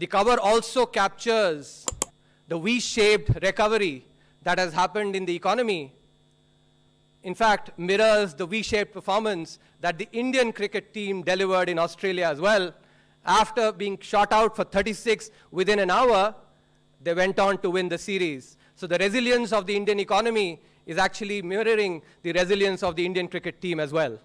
The cover also captures the V-shaped recovery that has happened in the economy. In fact, mirrors the V-shaped performance that the Indian cricket team delivered in Australia as well. After being shot out for 36 within an hour, they went on to win the series. So the resilience of the Indian economy is actually mirroring the resilience of the Indian cricket team as well.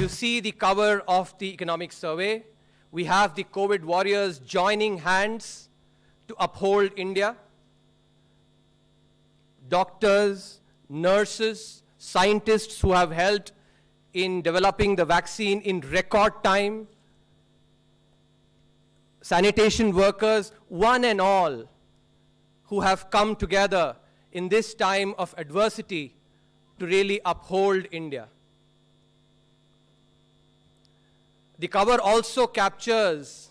See the cover of the economic survey. We have the COVID warriors joining hands to uphold India. Doctors, nurses, scientists who have helped in developing the vaccine in record time. Sanitation workers, one and all, who have come together in this time of adversity to really uphold India. The cover also captures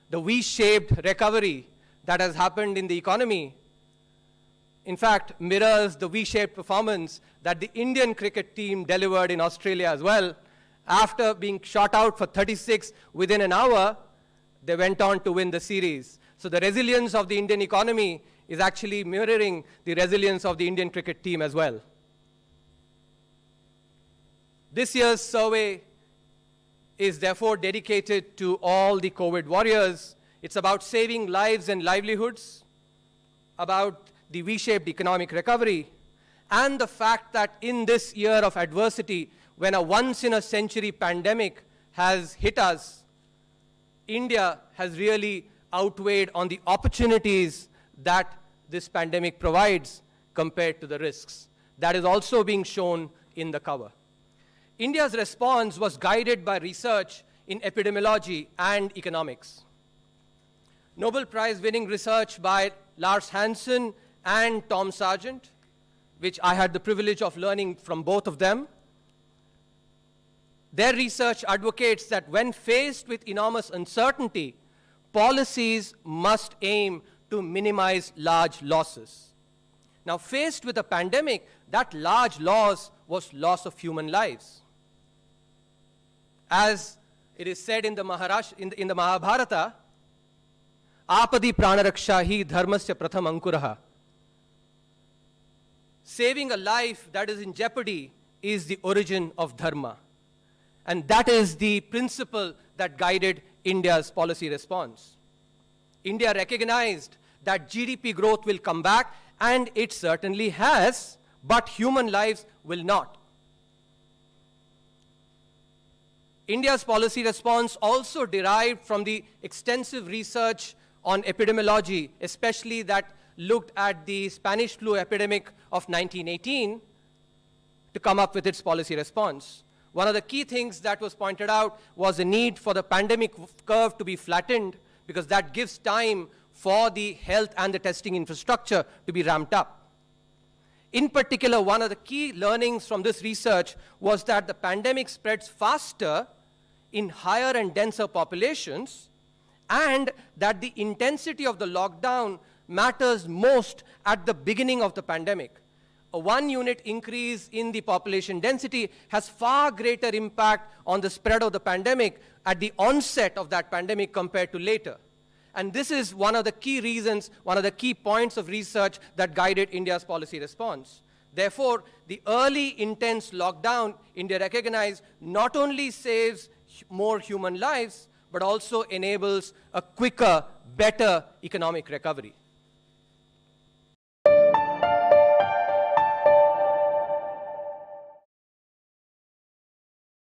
the V-shaped recovery that has happened in the economy. In fact, mirrors the V-shaped performance that the Indian cricket team delivered in Australia as well. After being shot out for 36 within an hour, they went on to win the series. So the resilience of the Indian economy is actually mirroring the resilience of the Indian cricket team as well. This year's survey is therefore dedicated to all the COVID warriors. It's about saving lives and livelihoods, about the V-shaped economic recovery, and the fact that in this year of adversity, when a once-in-a-century pandemic has hit us, India has really outweighed on the opportunities that this pandemic provides compared to the risks. That is also being shown in the cover. India's response was guided by research in epidemiology and economics. Nobel Prize-winning research by Lars Hansen and Tom Sargent, which I had the privilege of learning from both of them. Their research advocates that when faced with enormous uncertainty, policies must aim to minimize large losses. Now, faced with a pandemic, that large loss was loss of human lives. As it is said in the Mahabharata, Apadi pranaraksha hi dharmasya pratham ankuraha. Saving a life that is in jeopardy is the origin of dharma. And that is the principle that guided India's policy response. India recognized that GDP growth will come back, and it certainly has, but human lives will not. India's policy response also derived from the extensive research on epidemiology, especially that looked at the Spanish flu epidemic of 1918 to come up with its policy response. One of the key things that was pointed out was the need for the pandemic curve to be flattened, because that gives time for the health and the testing infrastructure to be ramped up. In particular, one of the key learnings from this research was that the pandemic spreads faster in higher and denser populations, and that the intensity of the lockdown matters most at the beginning of the pandemic. A 1 unit increase in the population density has far greater impact on the spread of the pandemic at the onset of that pandemic compared to later. And this is one of the key reasons, one of the key points of research that guided India's policy response. Therefore, the early intense lockdown, India recognized, not only saves more human lives, but also enables a quicker, better economic recovery.